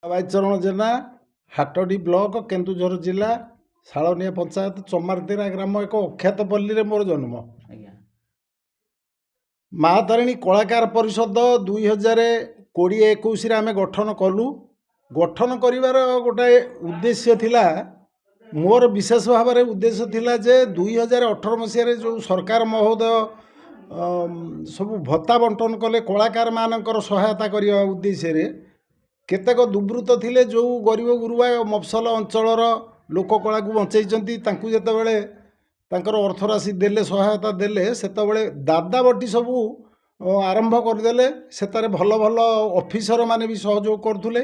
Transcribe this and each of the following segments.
ବାଇଚରଣ Jena ହାଟଡି block Keonjhar ଜିଲ୍ଲା ଶାଳନିଆ ପଞ୍ଚାୟତ ଚମାରଦିରା ଗ୍ରାମ ଏକ ଅଖ୍ୟାତ ପଲ୍ଲୀରେ ମୋର ଜନ୍ମ। ମା ତାରିଣୀ କଳାକାର ପରିଷଦ 2020-21 ଆମେ ଗଠନ କଲୁ। ଗଠନ କରିବାର ଗୋଟାଏ ଉଦ୍ଦେଶ୍ୟ ଥିଲା, ମୋର ବିଶେଷ ଭାବରେ ଉଦ୍ଦେଶ୍ୟ ଥିଲା ଯେ 2018 ମସିହାରେ ଯେଉଁ ସରକାର ମହୋଦୟ ସବୁ ଭତ୍ତା ବଣ୍ଟନ କଲେ କଳାକାରମାନଙ୍କର ସହାୟତା କରିବା ଉଦ୍ଦେଶ୍ୟରେ କେତେକ ଦୁର୍ବୃତ୍ତ ଥିଲେ ଯେଉଁ ଗରିବ ଗୁରୁବା ମଫସଲ ଅଞ୍ଚଳର ଲୋକ କଳାକୁ ବଞ୍ଚେଇଛନ୍ତି, ତାଙ୍କୁ ଯେତେବେଳେ ତାଙ୍କର ଅର୍ଥରାଶି ଦେଲେ, ସହାୟତା ଦେଲେ, ସେତେବେଳେ ଦାଦାବଟି ସବୁ ଆରମ୍ଭ କରିଦେଲେ। ସେଥିରେ ଭଲ ଭଲ ଅଫିସର ମାନେ ବି ସହଯୋଗ କରୁଥିଲେ।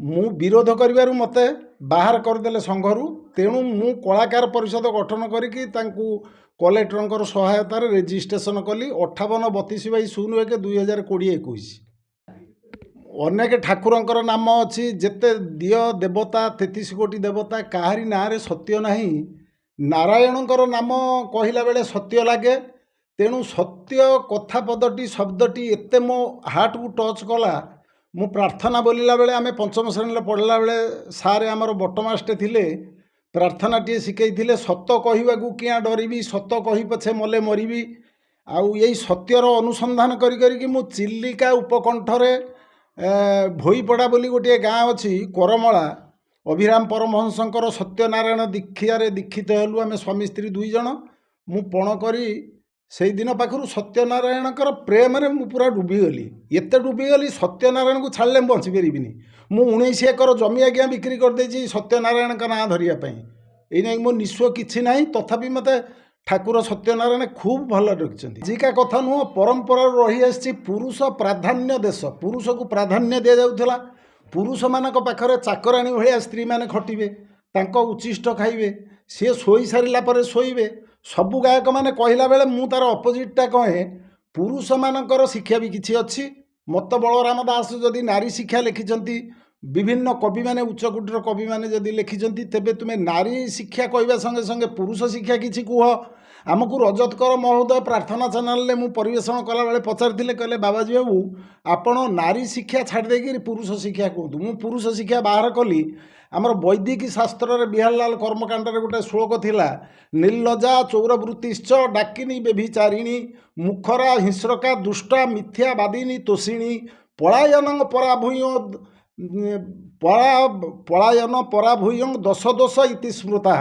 ମୁଁ ବିରୋଧ କରିବାରୁ ମୋତେ ବାହାର କରିଦେଲେ ସଂଘରୁ। ତେଣୁ ମୁଁ କଳାକାର ପରିଷଦ ଗଠନ କରିକି ତାଙ୍କୁ କଲେକ୍ଟରଙ୍କର ସହାୟତାରେ ରେଜିଷ୍ଟ୍ରେସନ କଲି 58/01/2020-21। ଅନେକ ଠାକୁରଙ୍କର ନାମ ଅଛି, ଯେତେ ଦିଅ ଦେବତା 33 କୋଟି ଦେବତା, କାହାରି ନାଁରେ ସତ୍ୟ ନାହିଁ। ନାରାୟଣଙ୍କର ନାମ କହିଲା ବେଳେ ସତ୍ୟ ଲାଗେ। ତେଣୁ ସତ୍ୟ କଥା ପଦଟି ଶବ୍ଦଟି ଏତେ ମୋ ହାର୍ଟକୁ ଟଚ୍ କଲା। ମୁଁ ପ୍ରାର୍ଥନା ବୋଲିଲା ବେଳେ, ଆମେ ପଞ୍ଚମ ଶ୍ରେଣୀରେ ପଢ଼ିଲା ବେଳେ ସାର୍ ଆମର ବଟମାଷ୍ଟେ ଥିଲେ, ପ୍ରାର୍ଥନାଟିଏ ଶିଖେଇଥିଲେ, ସତ କହିବାକୁ କିଆଁ ଡରିବି, ସତ କହି ପଛେ ମଲେ ମରିବି। ଆଉ ଏଇ ସତ୍ୟର ଅନୁସନ୍ଧାନ କରିକି ମୁଁ ଚିଲିକା ଉପକଣ୍ଠରେ ଭୋଇପଡ଼ା ବୋଲି ଗୋଟିଏ ଗାଁ ଅଛି, କରମଳା, ଅଭିରାମ ପରମହଂସଙ୍କର ସତ୍ୟନାରାୟଣ ଦୀକ୍ଷାରେ ଦୀକ୍ଷିତ ହେଲୁ ଆମେ ସ୍ୱାମୀ ସ୍ତ୍ରୀ 2 ଜଣ। ମୁଁ ପଣ କରି ସେଇଦିନ ପାଖରୁ ସତ୍ୟନାରାୟଣଙ୍କର ପ୍ରେମରେ ମୁଁ ପୁରା ଡୁବିଗଲି। ଏତେ ଡୁବିଗଲି, ସତ୍ୟନାରାୟଣକୁ ଛାଡ଼ିଲେ ମୁଁ ବଞ୍ଚିପାରିବିନି। ମୁଁ 19 ଏକର ଜମି ଆଜ୍ଞା ବିକ୍ରି କରିଦେଇଛି ସତ୍ୟନାରାୟଣଙ୍କ ନାଁ ଧରିବା ପାଇଁ। ଏଇନାକି ମୋ ନିଃସ୍ୱ କିଛି ନାହିଁ, ତଥାପି ମୋତେ ଠାକୁର ସତ୍ୟନାରାୟଣ ଖୁବ୍ ଭଲ ରଖିଛନ୍ତି। ଆଜିକା କଥା ନୁହଁ, ପରମ୍ପରାରୁ ରହିଆସିଛି ପୁରୁଷ ପ୍ରାଧାନ୍ୟ ଦେଶ। ପୁରୁଷକୁ ପ୍ରାଧାନ୍ୟ ଦିଆଯାଉଥିଲା। ପୁରୁଷମାନଙ୍କ ପାଖରେ ଚାକରାଣୀ ଭଳିଆ ସ୍ତ୍ରୀମାନେ ଖଟିବେ, ତାଙ୍କ ଉଚ୍ଛିଷ୍ଟ ଖାଇବେ, ସିଏ ଶୋଇ ସାରିଲା ପରେ ଶୋଇବେ। ସବୁ ଗାୟକମାନେ କହିଲା ବେଳେ ମୁଁ ତା'ର ଅପୋଜିଟ୍ଟା କହେ, ପୁରୁଷମାନଙ୍କର ଶିକ୍ଷା ବି କିଛି ଅଛି। ମତ ବଳରାମ ଦାସ ଯଦି ନାରୀ ଶିକ୍ଷା ଲେଖିଛନ୍ତି, ବିଭିନ୍ନ କବିମାନେ ଉଚ୍ଚକୋଟୀର କବିମାନେ ଯଦି ଲେଖିଛନ୍ତି, ତେବେ ତୁମେ ନାରୀ ଶିକ୍ଷା କହିବା ସଙ୍ଗେ ସଙ୍ଗେ ପୁରୁଷ ଶିକ୍ଷା କିଛି କୁହ। ଆମକୁ ରଜତକର ମହୋଦୟ ପ୍ରାର୍ଥନା ଚ୍ୟାନେଲରେ ମୁଁ ପରିବେଷଣ କଲାବେଳେ ପଚାରିଥିଲେ, କହିଲେ ବାବାଜୀ ବାବୁ ଆପଣ ନାରୀ ଶିକ୍ଷା ଛାଡ଼ି ଦେଇକିରି ପୁରୁଷ ଶିକ୍ଷା କୁହନ୍ତୁ। ମୁଁ ପୁରୁଷ ଶିକ୍ଷା ବାହାର କଲି। ଆମର ବୈଦିକ ଶାସ୍ତ୍ରରେ ବିହାରଲାଲ କର୍ମକାଣ୍ଡରେ ଗୋଟେ ଶ୍ଲୋକ ଥିଲା, ନିର୍ଲଜା ଚୌରବୃତ୍ତିଶ୍ଚ ଡାକିନୀ ବେଭିଚାରିଣୀ ମୁଖରା ହିଂସ୍ରକା ଦୁଷ୍ଟା ମିଥ୍ୟା ବାଦିନୀ ତୋଷିଣୀ ପଳାୟନ ପରାଭୂୟଂ ଦଶ ଦୋଷ ଇତି ସ୍ମୃତା।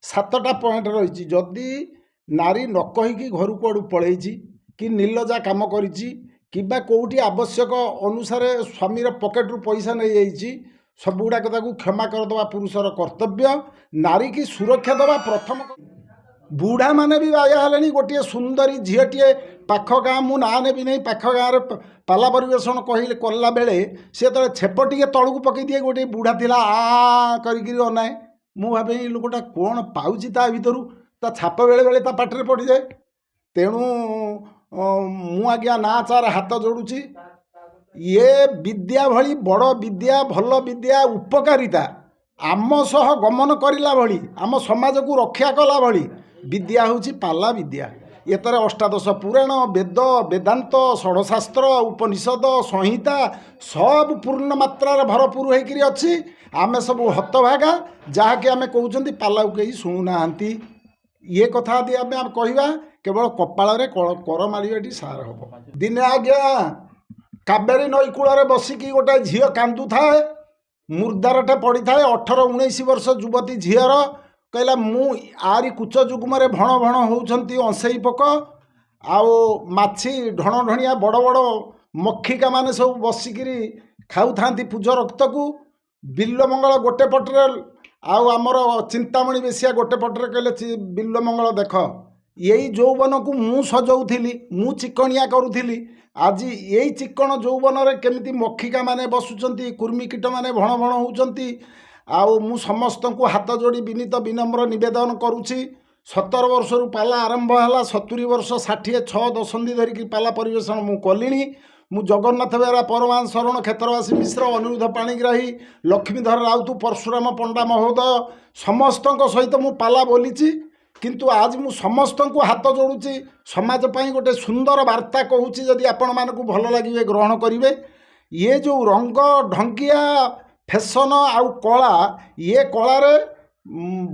7ଟା ପଏଣ୍ଟ ରହିଛି। ଯଦି ନାରୀ ନ କହିକି ଘରୁ କୁଆଡ଼ୁ ପଳେଇଛି, କି ନିର୍ଲଜା କାମ କରିଛି, କିମ୍ବା କେଉଁଠି ଆବଶ୍ୟକ ଅନୁସାରେ ସ୍ୱାମୀର ପକେଟରୁ ପଇସା ନେଇଯାଇଛି, ସବୁଗୁଡ଼ାକ ତାକୁ କ୍ଷମା କରିଦେବା ପୁରୁଷର କର୍ତ୍ତବ୍ୟ। ନାରୀକି ସୁରକ୍ଷା ଦେବା ପ୍ରଥମ। ବୁଢ଼ାମାନେ ବି ବାୟା ହେଲେଣି। ଗୋଟିଏ ସୁନ୍ଦରୀ ଝିଅଟିଏ ପାଖ ଗାଁ, ମୁଁ ନାଁ ନେବି ନାହିଁ, ପାଖ ଗାଁରେ ପାଲା ପରିବେଷଣ କଲା ବେଳେ ସେ ଯେତେବେଳେ ଛେପ ଟିକେ ତଳକୁ ପକାଇଦିଏ, ଗୋଟିଏ ବୁଢ଼ା ଥିଲା କରିକିରି ଅନାଏ। ମୁଁ ଭାବେ ଏଇ ଲୋକଟା କ'ଣ ପାଉଛି ତା ଭିତରୁ, ତା ଛାପ ବେଳେବେଳେ ତା ପାଟିରେ ପଡ଼ିଯାଏ। ତେଣୁ ମୁଁ ଆଜ୍ଞା ନାଁ ଚାର ହାତ ଯୋଡ଼ୁଛି। ଇଏ ବିଦ୍ୟା ଭଳି ବଡ଼ ବିଦ୍ୟା, ଭଲ ବିଦ୍ୟା, ଉପକାରିତା ଆମ ସହ ଗମନ କରିଲା ଭଳି, ଆମ ସମାଜକୁ ରକ୍ଷା କଲା ଭଳି ବିଦ୍ୟା ହେଉଛି ପାଲା ବିଦ୍ୟା। ଏଥିରେ ଅଷ୍ଟାଦଶ ପୁରାଣ, ବେଦ, ବେଦାନ୍ତ, ଷଡ଼ଶାସ୍ତ୍ର, ଉପନିଷଦ, ସଂହିତା ସବୁ ପୂର୍ଣ୍ଣ ମାତ୍ରାରେ ଭରପୁର ହେଇକିରି ଅଛି। ଆମେ ସବୁ ହତଭାଗା, ଯାହାକି ଆମେ କହୁଛନ୍ତି ପାଲାକୁ କେହି ଶୁଣୁନାହାନ୍ତି। ଇଏ କଥା ଯଦି ଆମେ କହିବା, କେବଳ କପାଳରେ କର ମାଳିବାଟି ସାର ହେବ। ଦିନେ ଆଜ୍ଞା କାବେରୀ ନଈ କୂଳରେ ବସିକି ଗୋଟେ ଝିଅ କାନ୍ଦୁଥାଏ, ମୁର୍ଦାରଟେ ପଡ଼ିଥାଏ, 18-19 ବର୍ଷ ଯୁବତୀ ଝିଅର। କହିଲା, ମୁଁ ଆରି କୁଚ ଯୁଗ୍ମରେ ଭଣ ଭଣ ହେଉଛନ୍ତି ଅଂଶେଇ ପୋକ, ଆଉ ମାଛି ଢଣ ଢଣିଆ ବଡ଼ ବଡ଼ ମକ୍ଷିକା ମାନେ ସବୁ ବସିକିରି ଖାଉଥାନ୍ତି ପୂଜ ରକ୍ତକୁ। ବିଲ୍ୱମଙ୍ଗଳ ଗୋଟେ ପଟରେ, ଆଉ ଆମର ଚିନ୍ତାମଣି ବେଶିଆ ଗୋଟେ ପଟରେ। କହିଲେ ବିଲ୍ୱମଙ୍ଗଳ ଦେଖ, ଏଇ ଯୌବନକୁ ମୁଁ ସଜଉଥିଲି, ମୁଁ ଚିକଣିଆ କରୁଥିଲି। ଆଜି ଏଇ ଚିକଣ ଯୌବନରେ କେମିତି ମକ୍ଷିକା ମାନେ ବସୁଛନ୍ତି, କୁର୍ମିକୀଟ ମାନେ ଭଣ ଭଣ ହେଉଛନ୍ତି। ଆଉ ମୁଁ ସମସ୍ତଙ୍କୁ ହାତ ଯୋଡ଼ି ବିନୀତ ବିନମ୍ର ନିବେଦନ କରୁଛି, 17 ବର୍ଷରୁ ପାଲା ଆରମ୍ଭ ହେଲା, 70 ବର୍ଷ 66 ଦଶନ୍ଧି ଧରିକି ପାଲା ପରିବେଷଣ ମୁଁ କଲିଣି। ମୁଁ ଜଗନ୍ନାଥ ବେହେରା, ପରମାଂଶ ଶରଣ, କ୍ଷେତ୍ରବାସୀ ମିଶ୍ର, ଅନିରୁଦ୍ଧ ପାଣିଗ୍ରାହୀ, ଲକ୍ଷ୍ମୀଧର ରାଉତ, ପରଶୁରାମ ପଣ୍ଡା ମହୋଦୟ ସମସ୍ତଙ୍କ ସହିତ ମୁଁ ପାଲା ବୋଲିଛି। କିନ୍ତୁ ଆଜି ମୁଁ ସମସ୍ତଙ୍କୁ ହାତ ଯୋଡ଼ୁଛି, ସମାଜ ପାଇଁ ଗୋଟେ ସୁନ୍ଦର ବାର୍ତ୍ତା କହୁଛି। ଯଦି ଆପଣମାନଙ୍କୁ ଭଲ ଲାଗିବେ ଗ୍ରହଣ କରିବେ। ଇଏ ଯେଉଁ ରଙ୍ଗ ଢଙ୍ଗିଆ ଫ୍ୟାସନ୍ ଆଉ କଳା, ଇଏ କଳାରେ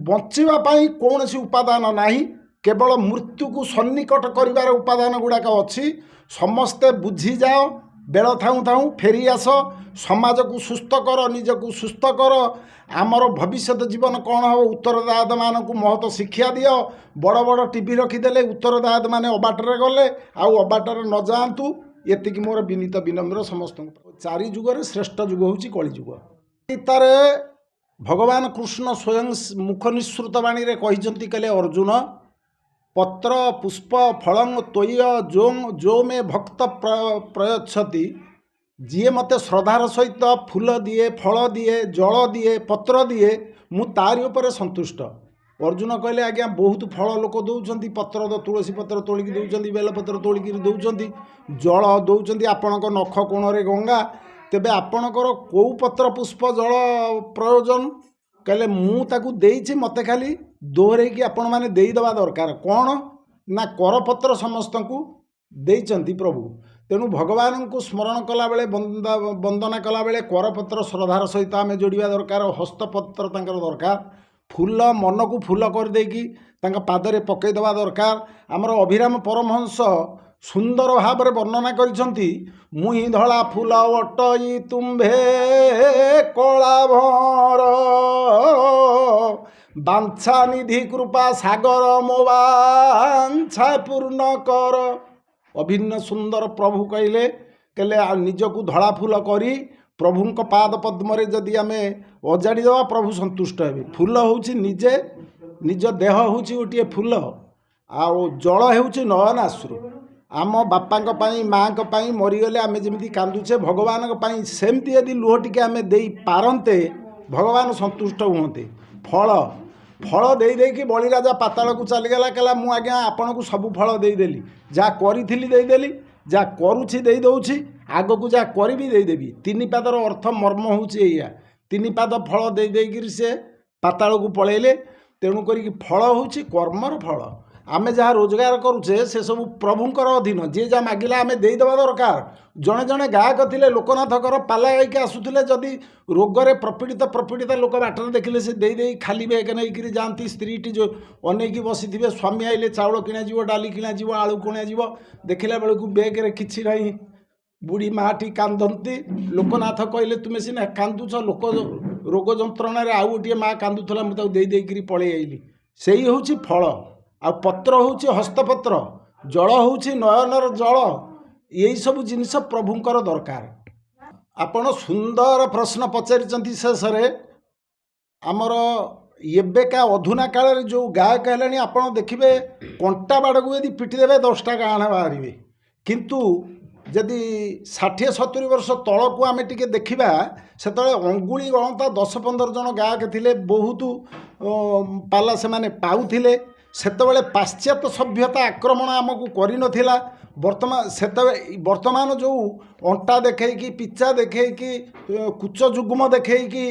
ବଞ୍ଚିବା ପାଇଁ କୌଣସି ଉପାଦାନ ନାହିଁ, କେବଳ ମୃତ୍ୟୁକୁ ସନ୍ନିକଟ କରିବାର ଉପାଦାନ ଗୁଡ଼ାକ ଅଛି। ସମସ୍ତେ ବୁଝିଯାଅ, ବେଳ ଥାଉଁ ଥାଉଁ ଫେରି ଆସ, ସମାଜକୁ ସୁସ୍ଥ କର, ନିଜକୁ ସୁସ୍ଥ କର। ଆମର ଭବିଷ୍ୟତ ଜୀବନ କ'ଣ ହେବ, ଉତ୍ତରଦାୟୀମାନଙ୍କୁ ମହତ ଶିକ୍ଷା ଦିଅ। ବଡ଼ ବଡ଼ ଟିଭି ରଖିଦେଲେ ଉତ୍ତରଦାୟୀମାନେ ଅବାଟରେ ଗଲେ, ଆଉ ଅବାଟରେ ନ ଯାଆନ୍ତୁ। ଏତିକି ମୋର ବିନୀତ ବିନମ୍ର ସମସ୍ତଙ୍କୁ। ଚାରି ଯୁଗରେ ଶ୍ରେଷ୍ଠ ଯୁଗ ହେଉଛି କଳିଯୁଗ। ଗୀତାରେ ଭଗବାନ କୃଷ୍ଣ ସ୍ୱୟଂ ମୁଖ ନିଃସୃତ ବାଣୀରେ କହିଛନ୍ତି, କହିଲେ ଅର୍ଜୁନ, ପତ୍ର ପୁଷ୍ପ ଫଳଂ ତ୍ୱୟ ଯୋ ମେ ଭକ୍ତ ପ୍ରୟଚ୍ଛତି, ଯିଏ ମୋତେ ଶ୍ରଦ୍ଧାର ସହିତ ଫୁଲ ଦିଏ, ଫଳ ଦିଏ, ଜଳ ଦିଏ, ପତ୍ର ଦିଏ, ମୁଁ ତାରି ଉପରେ ସନ୍ତୁଷ୍ଟ। ଅର୍ଜୁନ କହିଲେ, ଆଜ୍ଞା ବହୁତ ଫଳ ଲୋକ ଦେଉଛନ୍ତି, ପତ୍ର ତୁଳସୀ ପତ୍ର ତୋଳିକି ଦେଉଛନ୍ତି, ବେଲପତ୍ର ତୋଳିକି ଦେଉଛନ୍ତି, ଜଳ ଦେଉଛନ୍ତି, ଆପଣଙ୍କ ନଖ କୋଣରେ ଗଙ୍ଗା, ତେବେ ଆପଣଙ୍କର କେଉଁ ପତ୍ର ପୁଷ୍ପ ଜଳ ପ୍ରୟୋଜନ? କହିଲେ ମୁଁ ତାକୁ ଦେଇଛି, ମୋତେ ଖାଲି ଦୋହରେଇକି ଆପଣମାନେ ଦେଇଦେବା ଦରକାର। କ'ଣ ନା କରପତ୍ର ସମସ୍ତଙ୍କୁ ଦେଇଛନ୍ତି ପ୍ରଭୁ। ତେଣୁ ଭଗବାନଙ୍କୁ ସ୍ମରଣ କଲାବେଳେ, ବନ୍ଦନା କଲାବେଳେ କରପତ୍ର ଶ୍ରଦ୍ଧାର ସହିତ ଆମେ ଯୋଡ଼ିବା ଦରକାର। ହସ୍ତପତ୍ର ତାଙ୍କର ଦରକାର। ଫୁଲ ମନକୁ ଫୁଲ କରିଦେଇକି ତାଙ୍କ ପାଦରେ ପକାଇଦେବା ଦରକାର। ଆମର ଅଭିରାମ ପରମହଂସ ସୁନ୍ଦର ଭାବରେ ବର୍ଣ୍ଣନା କରିଛନ୍ତି, ମୁହିଁ ଧଳା ଫୁଲ ଅଟଇ ତୁମ୍ଭେ କଳାଭର, ବାଞ୍ଛା ନିଧି କୃପା ସାଗର ମୋ ବାଞ୍ଛା ପୂର୍ଣ୍ଣ କର। ଅଭିନ୍ନ ସୁନ୍ଦର ପ୍ରଭୁ କହିଲେ ନିଜକୁ ଧଳା ଫୁଲ କରି ପ୍ରଭୁଙ୍କ ପାଦ ପଦ୍ମରେ ଯଦି ଆମେ ଅଜାଡ଼ି ଦେବା, ପ୍ରଭୁ ସନ୍ତୁଷ୍ଟ ହେବେ। ଫୁଲ ହେଉଛି ନିଜେ, ନିଜ ଦେହ ହେଉଛି ଗୋଟିଏ ଫୁଲ, ଆଉ ଜଳ ହେଉଛି ନୟନାଶ୍ରୁ। ଆମ ବାପାଙ୍କ ପାଇଁ, ମାଆଙ୍କ ପାଇଁ ମରିଗଲେ ଆମେ ଯେମିତି କାନ୍ଦୁଛେ, ଭଗବାନଙ୍କ ପାଇଁ ସେମିତି ଯଦି ଲୁହ ଟିକେ ଆମେ ଦେଇପାରନ୍ତେ, ଭଗବାନ ସନ୍ତୁଷ୍ଟ ହୁଅନ୍ତେ। ଫଳ ଦେଇକି ବଳିରାଜା ପାତାଳକୁ ଚାଲିଗଲା, କହିଲା ମୁଁ ଆଜ୍ଞା ଆପଣଙ୍କୁ ସବୁ ଫଳ ଦେଇଦେଲି, ଯାହା କରିଥିଲି ଦେଇଦେଲି, ଯାହା କରୁଛି ଦେଇଦେଉଛି, ଆଗକୁ ଯାହା କରିବି ଦେଇଦେବି। ତିନି ପାଦର ଅର୍ଥ ମର୍ମ ହେଉଛି ଏଇଆ। ତିନି ପାଦ ଫଳ ଦେଇକିରି ସେ ପାତାଳକୁ ପଳେଇଲେ। ତେଣୁ କରିକି ଫଳ ହେଉଛି କର୍ମର ଫଳ। ଆମେ ଯାହା ରୋଜଗାର କରୁଛେ ସେସବୁ ପ୍ରଭୁଙ୍କର ଅଧୀନ। ଯିଏ ଯାହା ମାଗିଲା ଆମେ ଦେଇଦେବା ଦରକାର। ଜଣେ ଜଣେ ଗାୟକ ଥିଲେ, ଲୋକନାଥଙ୍କର ପାଲା ଗାଇକି ଆସୁଥିଲେ, ଯଦି ରୋଗରେ ପ୍ରପୀଡ଼ିତ ଲୋକ ବାଟରେ ଦେଖିଲେ ସେ ଦେଇ ଖାଲି ବେଗ ନେଇକରି ଯାଆନ୍ତି। ସ୍ତ୍ରୀଟି ଯେଉଁ ଅନେଇକି ବସିଥିବେ, ସ୍ୱାମୀ ଆଇଲେ ଚାଉଳ କିଣାଯିବ, ଡାଲି କିଣାଯିବ, ଆଳୁ କିଣାଯିବ, ଦେଖିଲା ବେଳକୁ ବେଗରେ କିଛି ନାହିଁ। ବୁଢ଼ୀ ମାଆଟି କାନ୍ଦନ୍ତି। ଲୋକନାଥ କହିଲେ, ତୁମେ ସିନା କାନ୍ଦୁଛ, ଲୋକ ରୋଗ ଯନ୍ତ୍ରଣାରେ ଆଉ ଗୋଟିଏ ମା କାନ୍ଦୁଥିଲା, ମୁଁ ତାକୁ ଦେଇକରି ପଳେଇ ଆଇଲି। ସେଇ ହେଉଛି ଫଳ। ଆଉ ପତ୍ର ହେଉଛି ହସ୍ତପତ୍ର, ଜଳ ହେଉଛି ନୟନର ଜଳ। ଏଇସବୁ ଜିନିଷ ପ୍ରଭୁଙ୍କର ଦରକାର। ଆପଣ ସୁନ୍ଦର ପ୍ରଶ୍ନ ପଚାରିଛନ୍ତି। ଶେଷରେ ଆମର ଏବେକା ଅଧୁନା କାଳରେ ଯେଉଁ ଗାୟକ ହେଲେଣି, ଆପଣ ଦେଖିବେ କଣ୍ଟା ବାଡ଼କୁ ଯଦି ପିଟି ଦେବେ 10ଟା ଗାହାଣ ବାହାରିବେ। କିନ୍ତୁ ଯଦି 60-70 ବର୍ଷ ତଳକୁ ଆମେ ଟିକେ ଦେଖିବା, ସେତେବେଳେ ଅଙ୍ଗୁଳି ଗଣତା 10-15 ଜଣ ଗାୟକ ଥିଲେ। ବହୁତ ପାଲା ସେମାନେ ପାଉଥିଲେ। ସେତେବେଳେ ପାଶ୍ଚାତ୍ୟ ସଭ୍ୟତା ଆକ୍ରମଣ ଆମକୁ କରିନଥିଲା। ବର୍ତ୍ତମାନ ଯେଉଁ ଅଣ୍ଟା ଦେଖେଇକି, ପିଚା ଦେଖେଇକି, କୁଚ ଯୁଗ୍ମ ଦେଖେଇକି,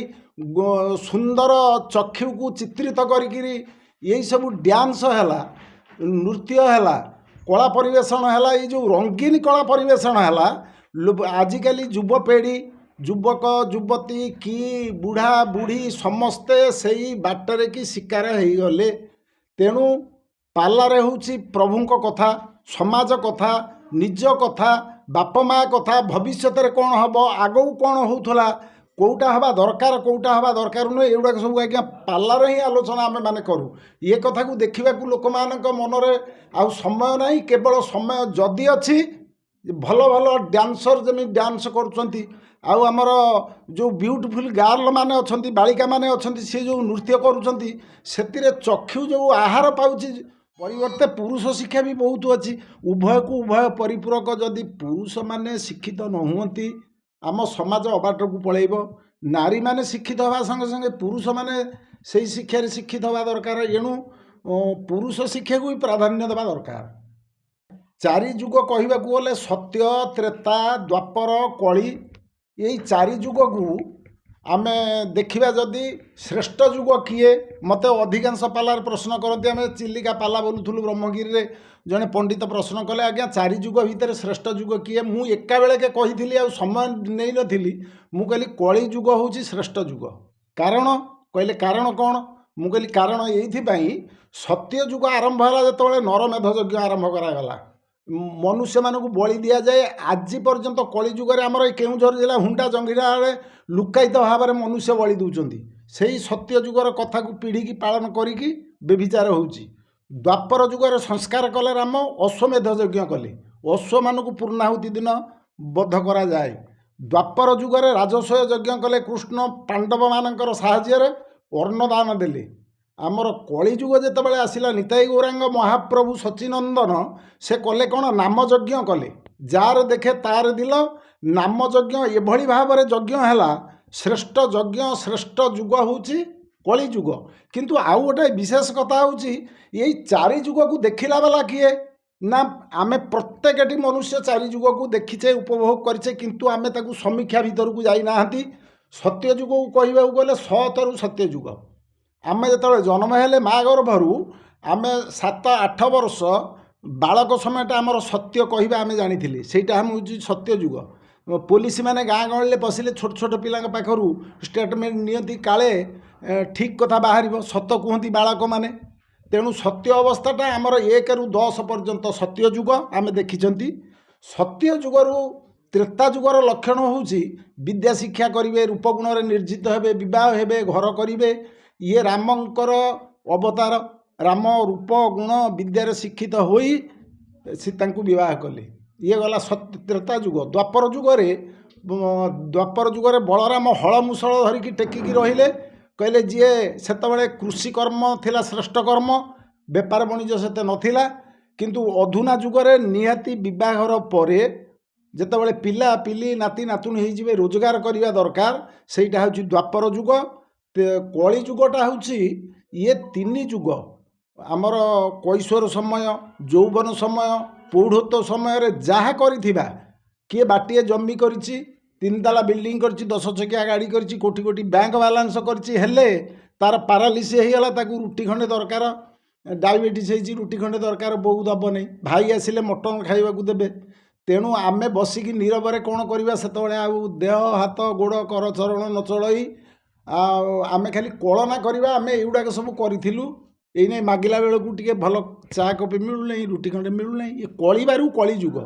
ସୁନ୍ଦର ଚକ୍ଷୁକୁ ଚିତ୍ରିତ କରିକିରି ଏଇସବୁ ଡ୍ୟାନ୍ସ ହେଲା, ନୃତ୍ୟ ହେଲା, କଳା ପରିବେଷଣ ହେଲା, ଏଇ ଯେଉଁ ରଙ୍ଗୀନ କଳା ପରିବେଷଣ ହେଲା, ଆଜିକାଲି ଯୁବପିଢ଼ି, ଯୁବକ ଯୁବତୀ କି ବୁଢ଼ା ବୁଢ଼ୀ ସମସ୍ତେ ସେଇ ବାଟରେ କି ଶିକାର ହେଇଗଲେ। ତେଣୁ ପାଲାରେ ହେଉଛି ପ୍ରଭୁଙ୍କ କଥା, ସମାଜ କଥା, ନିଜ କଥା, ବାପ ମା କଥା, ଭବିଷ୍ୟତରେ କ'ଣ ହେବ, ଆଗକୁ କ'ଣ ହେଉଥିଲା, କେଉଁଟା ହେବା ଦରକାର, କେଉଁଟା ହେବା ଦରକାର ନୁହେଁ, ଏଗୁଡ଼ାକ ସବୁ ଆଜ୍ଞା ପାଲାରେ ହିଁ ଆଲୋଚନା ଆମେମାନେ କରୁ। ଏ କଥାକୁ ଦେଖିବାକୁ ଲୋକମାନଙ୍କ ମନରେ ଆଉ ସମୟ ନାହିଁ। କେବଳ ସମୟ ଯଦି ଅଛି, ଭଲ ଭଲ ଡ୍ୟାନ୍ସର ଯେମିତି ଡ୍ୟାନ୍ସ କରୁଛନ୍ତି, ଆଉ ଆମର ଯେଉଁ ବିୟୁଟିଫୁଲ୍ ଗାର୍ଲ ମାନେ ଅଛନ୍ତି, ବାଳିକାମାନେ ଅଛନ୍ତି, ସେ ଯେଉଁ ନୃତ୍ୟ କରୁଛନ୍ତି, ସେଥିରେ ଚକ୍ଷୁ ଯେଉଁ ଆହାର ପାଉଛି, ପରିବର୍ତ୍ତେ ପୁରୁଷ ଶିକ୍ଷା ବି ବହୁତ ଅଛି। ଉଭୟକୁ ଉଭୟ ପରିପୂରକ। ଯଦି ପୁରୁଷମାନେ ଶିକ୍ଷିତ ନ ହୁଅନ୍ତି, ଆମ ସମାଜ ଅବାଟକୁ ପଳେଇବ। ନାରୀମାନେ ଶିକ୍ଷିତ ହେବା ସଙ୍ଗେ ସଙ୍ଗେ ପୁରୁଷମାନେ ସେଇ ଶିକ୍ଷାରେ ଶିକ୍ଷିତ ହେବା ଦରକାର। ଏଣୁ ପୁରୁଷ ଶିକ୍ଷାକୁ ବି ପ୍ରାଧାନ୍ୟ ଦେବା ଦରକାର। ଚାରି ଯୁଗ କହିବାକୁ ଗଲେ ସତ୍ୟ, ତ୍ରେତା, ଦ୍ୱାପର, କଳି, ଏଇ ଚାରି ଯୁଗକୁ आमे देखिबा जदि श्रेष्ठ जुग किए मते अधिकांश पालार प्रश्न करते आमे चिलिका पाला बोलुथुलु ब्रह्मगिरी रे जने पंडित प्रश्न कले आज्ञा चारि जुग भितर श्रेष्ठ जुग किए मु एका बेले के कहिथिली आ समय नै नथिली मु कहली कली जुग होउची श्रेष्ठ जुग कारण कहले कारण कोन मु कहली कारण एइथि पई सत्य जुग आरंभ होला जतबेले नरमेध यज्ञ आरंभ करा गला मनुष्य मानक बलि दिया जाए आज पर्यंत कली जुग रे हमर केउझर जिला हुंडा जंगिरा लुकायित भाव में मनुष्य बलि दूसरी से ही सत्य जुगर कथा को पीढ़ी की पालन करी व्यभिचार होउची द्वापर जुगर संस्कार कले राम अश्वमेध यज्ञ कले अश्व मानक पूर्णाहुति दिन बद्ध करा जाए द्वापर जुगर राजस्व यज्ञ कले कृष्ण पांडव मानकर साहाय्य अन्नदान देले आमर कली जुग जिते आसला निताई गौरांग महाप्रभु सचिनंदन से कले कौन नाम यज्ञ कले जार देखे तार दिल नाम यज्ञ एभली भाव में यज्ञ है श्रेष्ठ यज्ञ श्रेष्ठ जुग होची कली जुग किंतु आउ गोटे विशेष कथा होची यही चारि जुग को देखिला वाला किए ना आमे प्रत्येकटी मनुष्य चारि जुग को देखीचे उपभोग करिचे किंतु आमे ताकू समीक्षा भीतर को जाई नाहंती सत्य जुग को कहबा गले सतरु सत्य जुग आमे जतबे जन्म हेले माँ गर्भरू आमे 7-8 वर्ष बालक समय आमर सत्य कहबा आमे जानिथिले सेटा हम सत्य जुग पुलिस मैंने गाँ गहली बसिले छोट छोट पिला पाखर स्टेटमेंट नियंती काले ठीक कथा बाहर सत कहती बालक मैंने तेणु सत्य अवस्थाटा आमर 1 ରୁ 10 पर्यंत सत्य जुग आम देखी सत्य जुगरू त्रेता जुगर लक्षण होउची विद्या शिक्षा करेंगे रूपगुण निर्जित हेबे विवाह हेबे घर करेंगे ये रामंकर अवतार राम रूप गुण विद्यार शिक्षित होई सीता विवाह कले ये गला सत्य त्रेता जुग द्वापर जुगरे बलराम हल मुसल धरिकी टेकिकी रहिले कहले जी सेतबेले कृषि कर्म थिला श्रेष्ठ कर्म बेपार वाणिज्य सेते नथिला किंतु अधुना जुगरे निहाती विवाहर परे जेतेबेले पिला पिली नाती नातुणी होइजिबे रोजगार करिवा दरकार सेटा होची द्वापर जुग कली जुगटा होची ये 3 जुग आमर कैशोर समय यौवन समय पौढ़त्व समय जहाँ करिथिबा किए बाटिए जमी करिछि 3 ताला बिल्डिंग करिछि 10 चकिया गाड़ी करिछि कोटी कोटी बैंक बालांस करिछि हेले तार पारालिसिस हेगला ताकू रुटी खंडे दरकार डायबिटीज होइछि रुटी खंडे दरकार बहु दब नहीं भाई आसिले मटन खाइबाकू देबे तेणु आमे बसिकी नीरବରେ कौन करवा सेतबेले आ देह हाथ गोड़ कर चरण न चलई आमे खाली कलना करवा आमे एगुड़ाक सब करूँ एने मागिला बेलू टे भल चा कपे मिलूना रुटी खंडे मिलूना ये कलिबारू कली जुग।